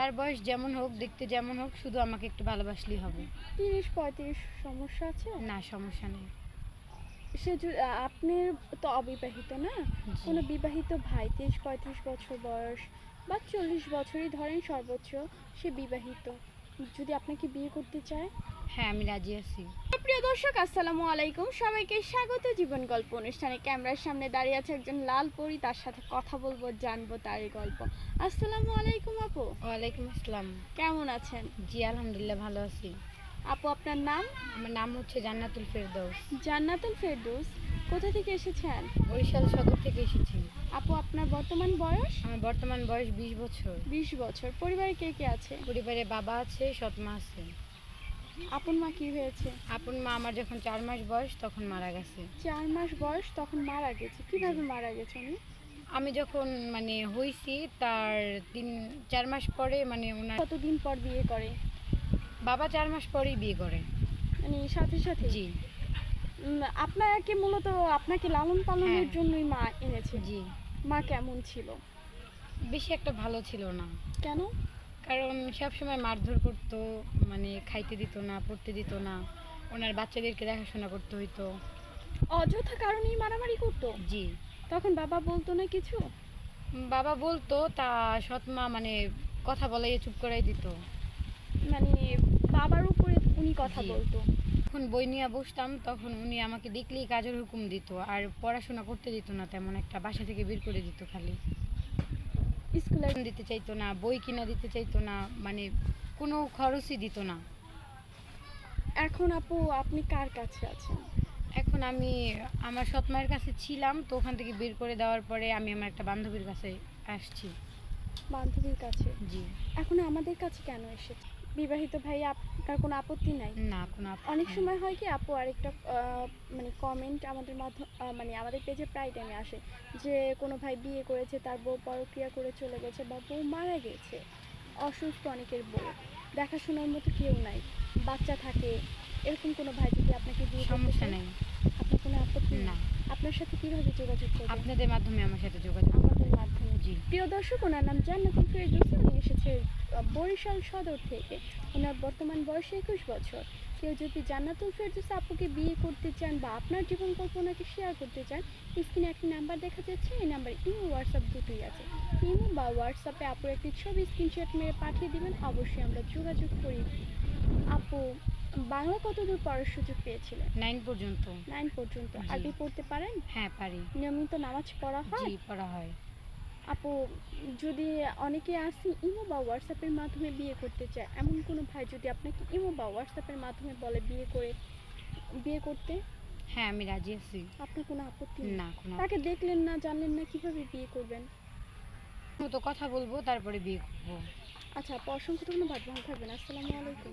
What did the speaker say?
তার বয়স যেমন হোক, দেখতে যেমন হোক, শুধু আমাকে একটু ভালোবাসলেই হবে। 30-35 সমস্যা আছে? না, সমস্যা নেই। আপনি তো অবিবাহিত না? জি। কোনো বিবাহিত ভাই 30-35 বছর বয়স বা 40 বছরই ধরেন সর্বোচ্চ, সে বিবাহিত, যদি আপনাকে বিয়ে করতে চায়? হ্যাঁ, আমি রাজি আছি। প্রিয় দর্শক, আসসালামু আলাইকুম। সবাইকে স্বাগত জীবন গল্প অনুষ্ঠানে। ক্যামেরার সামনে দাঁড়িয়ে আছে একজন লাল পরী, তার সাথে কথা বলবো, জানবো তারই গল্প। আসসালামু আলাইকুম আপু। ওয়ালাইকুম আসসালাম। কেমন আছেন? জি, আলহামদুলিল্লাহ ভালো আছি। আপু, আপনার নাম? আমার নাম হচ্ছে জান্নাতুল ফেরদৌস। জান্নাতুল ফেরদৌস। কোথা থেকে এসেছেন? বরিশাল সদর থেকে এসেছি। আপু, আপনার বর্তমান বয়স? আমার বর্তমান বয়স 20 বছর। 20 বছর। পরিবারে কে কে আছে? পরিবারে বাবা আছে, সৎ মা আছে। আপন মা কি হয়েছে? আপন মা আমার যখন 4 মাস বয়স তখন মারা গেছে। 4 মাস বয়স তখন মারা গেছে। কিভাবে মারা গেছে উনি? আমি যখন হইছি তার 4 মাস পরে ওনার কতদিন পর বিয়ে করে? বাবা 4 মাস পরেই বিয়ে করে। মানে সাথে সাথে? জি। আপনাকে মূলত আপনাকে লালন পালনের হ্যাঁ। জন্যই মা এনেছে? জি। মা কেমন ছিল? বেশি একটা ভালো ছিল না। কেন? কারণ সবসময় মারধর করতো, খাইতে দিত না, পড়তে দিত না। ওনার বাচ্চাদেরকে দেখাশোনা করতে হইতো। অযথা কারণেই মারামারি করতো? জি। তখন বাবা বলতো না কিছু? বাবা বলতো, তা সৎ মা কথা বলাইয়ে চুপ করাই দিত। মানে বাবার উপরে উনি কথা জি। বলতো? যখন বই নিয়ে বসতাম তখন উনি আমাকে দেখলেই কাজের হুকুম দিত, আর পড়াশোনা করতে দিত না তেমন একটা, বাসা থেকে বের করে দিত। খালি স্কুলে দিতে চাইতো না, বই কিনা দিতে চাইতো না, কোনো খরচই দিত না। এখন আপু আপনি কার কাছে আছেন? এখন আমি আমার সৎ মায়ের কাছে ছিলাম, তো ওখান থেকে বের করে দেওয়ার পরে আমি আমার একটা বান্ধবীর কাছে আসছি। বান্ধবীর কাছে? জি। এখন আমাদের কাছে কেন এসেছে? বিবাহিত ভাই, আপনার কোনো আপত্তি নাই? না, কোনো অনেক সময় হয় কি আপু, আরেকটা কমেন্ট আমাদের আমাদের পেজে প্রায় টাইমে আসে যে কোনো ভাই বিয়ে করেছে, তার বউ পরক্রিয়া করে চলে গেছে বা বউ মারা গেছে, অসুস্থ অনেকের বউ, দেখাশোনার মতো কেউ নাই, বাচ্চা থাকে, এরকম কোনো ভাই যদি আপনাকে বিয়ে করতে সমস্যা চায়, নেই। আপনার কোনো আপত্তি না। নেই? আপনার সাথে কিভাবে যোগাযোগ করবেন? আপনাদের মাধ্যমে আমার সাথে যোগাযোগ। আমাদের মাধ্যমে? জি। প্রিয় দর্শক, ওনার নাম জান্নাতুল ফেরদৌস। উনি এসেছে বরিশাল সদর থেকে। ওনার বর্তমান বয়স 21 বছর। কেউ যদি জান্নাতুল ফেরদৌস আপুকে বিয়ে করতে চান বা আপনার জীবন কল্পনাকে শেয়ার করতে চান, স্ক্রিনে একটি নাম্বার দেখা যাচ্ছে, এই নাম্বারে ইমো হোয়াটসঅ্যাপ দুটোই আছে। ইমো বা হোয়াটসঅ্যাপে আপুর একটি ছবি স্ক্রিনশট মেরে পাঠিয়ে দিবেন, অবশ্যই আমরা যোগাযোগ করি। আপু, বাংলা কতদূর পড়ার সুযোগ পেয়েছিলেন? 9 পর্যন্ত। 9 পর্যন্ত। জি। আরবি পড়তে পারেন? হ্যাঁ, পারি। নিয়মিত নামাজ পড়া হয়? জি, পড়া হয়। আপু, যদি অনেকে আসি ইমো বা হোয়াটসঅ্যাপের মাধ্যমে বিয়ে করতে চায়, এমন কোনো ভাই যদি আপনাকে ইমো বা হোয়াটসঅ্যাপের মাধ্যমে বলে বিয়ে করতে, হ্যাঁ, আমি রাজি আছি। আপনার কোনো আপত্তি নেই? না, কোনো তাকে দেখলেন না, জানলেন না, কিভাবে বিয়ে করবেন? মতো কথা বলবো, তারপরে বিয়ে করবো। আচ্ছা আপু, অসংখ্য ধন্যবাদ। ভালো থাকবেন। আসসালামু আলাইকুম।